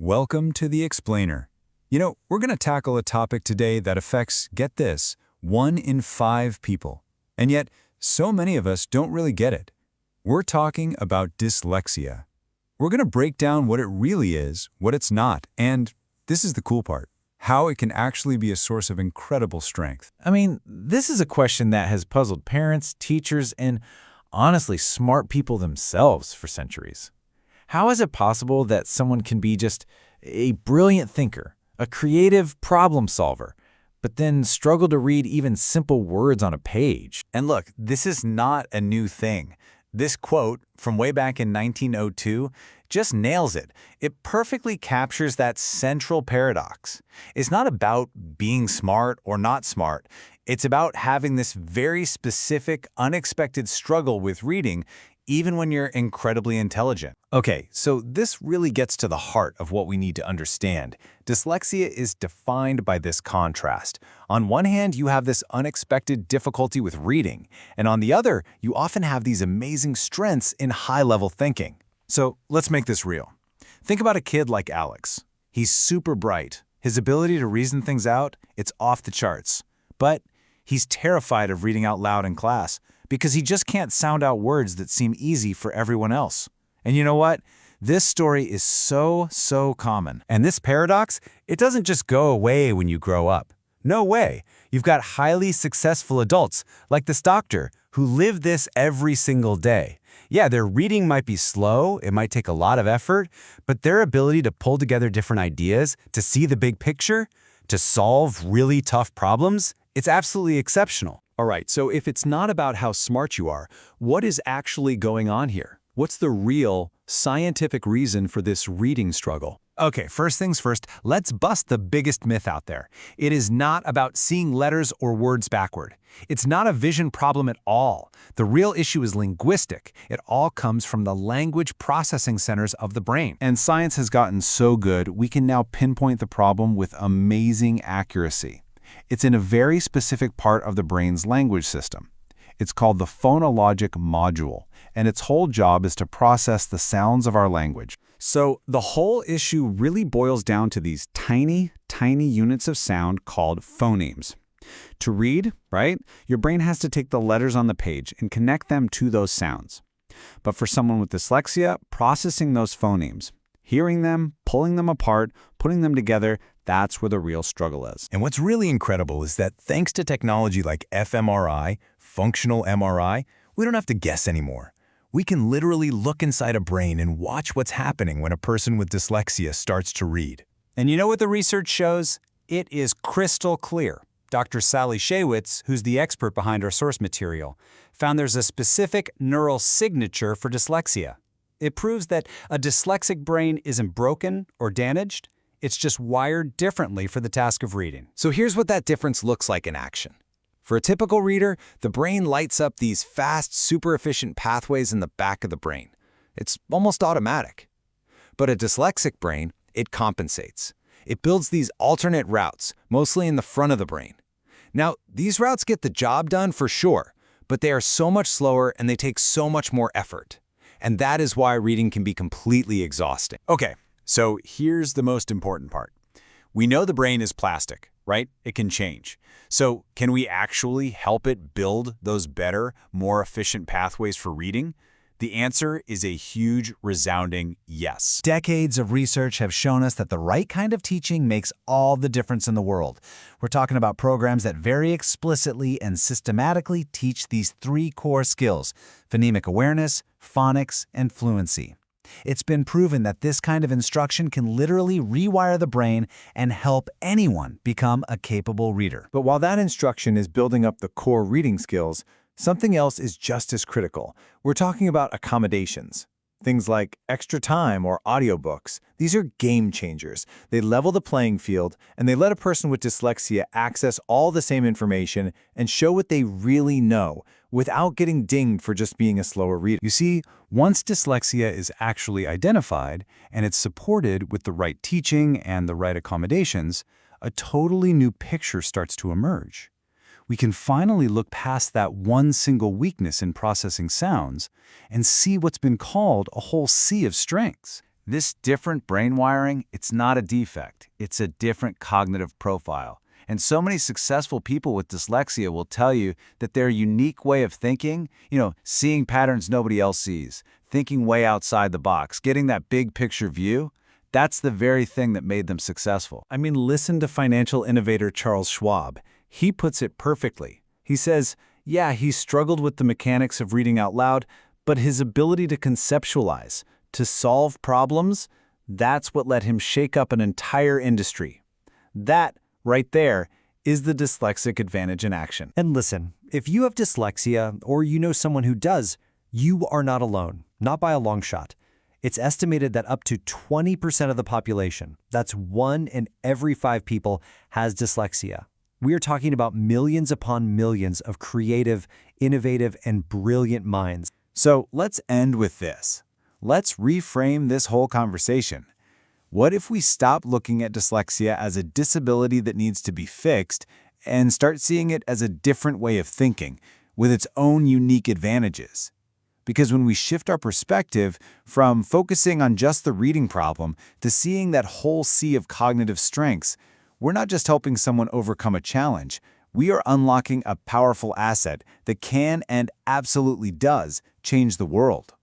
Welcome to The Explainer. We're going to tackle a topic today that affects, get this, 1 in 5 people. And yet, so many of us don't really get it. We're talking about dyslexia. We're going to break down what it really is, what it's not, and, this is the cool part, how it can actually be a source of incredible strength. This is a question that has puzzled parents, teachers, and honestly, smart people themselves for centuries. How is it possible that someone can be just a brilliant thinker, a creative problem solver, but then struggle to read even simple words on a page? And look, this is not a new thing. This quote from way back in 1902 just nails it. It perfectly captures that central paradox. It's not about being smart or not smart. It's about having this very specific, unexpected struggle with reading, even when you're incredibly intelligent. Okay, so this really gets to the heart of what we need to understand. Dyslexia is defined by this contrast. On one hand, you have this unexpected difficulty with reading, and on the other, you often have these amazing strengths in high-level thinking. So let's make this real. Think about a kid like Alex. He's super bright. His ability to reason things out, it's off the charts. But he's terrified of reading out loud in class because he just can't sound out words that seem easy for everyone else. And you know what? This story is so common. And this paradox, it doesn't just go away when you grow up. No way. You've got highly successful adults, like this doctor, who live this every single day. Yeah, their reading might be slow, it might take a lot of effort, but their ability to pull together different ideas, to see the big picture, to solve really tough problems, it's absolutely exceptional. All right, so if it's not about how smart you are, what is actually going on here? What's the real, scientific reason for this reading struggle? Okay, first things first, let's bust the biggest myth out there. It is not about seeing letters or words backward. It's not a vision problem at all. The real issue is linguistic. It all comes from the language processing centers of the brain. And science has gotten so good, we can now pinpoint the problem with amazing accuracy. It's in a very specific part of the brain's language system. It's called the phonologic module, and its whole job is to process the sounds of our language. So the whole issue really boils down to these tiny units of sound called phonemes. To read, right, your brain has to take the letters on the page and connect them to those sounds. But for someone with dyslexia, processing those phonemes, hearing them, pulling them apart, putting them together, that's where the real struggle is. And what's really incredible is that thanks to technology like fMRI, functional MRI, we don't have to guess anymore. We can literally look inside a brain and watch what's happening when a person with dyslexia starts to read. And you know what the research shows? It is crystal clear. Dr. Sally Shaywitz, who's the expert behind our source material, found there's a specific neural signature for dyslexia. It proves that a dyslexic brain isn't broken or damaged. It's just wired differently for the task of reading. So here's what that difference looks like in action. For a typical reader, the brain lights up these fast, super efficient pathways in the back of the brain. It's almost automatic. But a dyslexic brain, it compensates. It builds these alternate routes, mostly in the front of the brain. Now, these routes get the job done for sure, but they are so much slower and they take so much more effort. And that is why reading can be completely exhausting. Okay, so here's the most important part. We know the brain is plastic, right? It can change. So can we actually help it build those better, more efficient pathways for reading? The answer is a huge, resounding yes. Decades of research have shown us that the right kind of teaching makes all the difference in the world. We're talking about programs that very explicitly and systematically teach these 3 core skills: phonemic awareness, phonics, and fluency. It's been proven that this kind of instruction can literally rewire the brain and help anyone become a capable reader. But while that instruction is building up the core reading skills, something else is just as critical. We're talking about accommodations. Things like extra time or audiobooks. These are game changers. They level the playing field, and they let a person with dyslexia access all the same information and show what they really know without getting dinged for just being a slower reader. You see, once dyslexia is actually identified and it's supported with the right teaching and the right accommodations, a totally new picture starts to emerge. We can finally look past that one single weakness in processing sounds and see what's been called a whole sea of strengths. This different brain wiring, it's not a defect. It's a different cognitive profile. And so many successful people with dyslexia will tell you that their unique way of thinking, seeing patterns nobody else sees, thinking way outside the box, getting that big picture view, that's the very thing that made them successful. I mean, listen to financial innovator Charles Schwab. He puts it perfectly. He says, yeah, he struggled with the mechanics of reading out loud, but his ability to conceptualize, to solve problems, that's what let him shake up an entire industry. That, right there, is the dyslexic advantage in action. And listen, if you have dyslexia or you know someone who does, you are not alone, not by a long shot. It's estimated that up to 20% of the population, that's 1 in every 5 people, has dyslexia. We are talking about millions upon millions of creative, innovative, and brilliant minds. So let's end with this. Let's reframe this whole conversation. What if we stop looking at dyslexia as a disability that needs to be fixed and start seeing it as a different way of thinking with its own unique advantages? Because when we shift our perspective from focusing on just the reading problem to seeing that whole sea of cognitive strengths, we're not just helping someone overcome a challenge. We are unlocking a powerful asset that can and absolutely does change the world.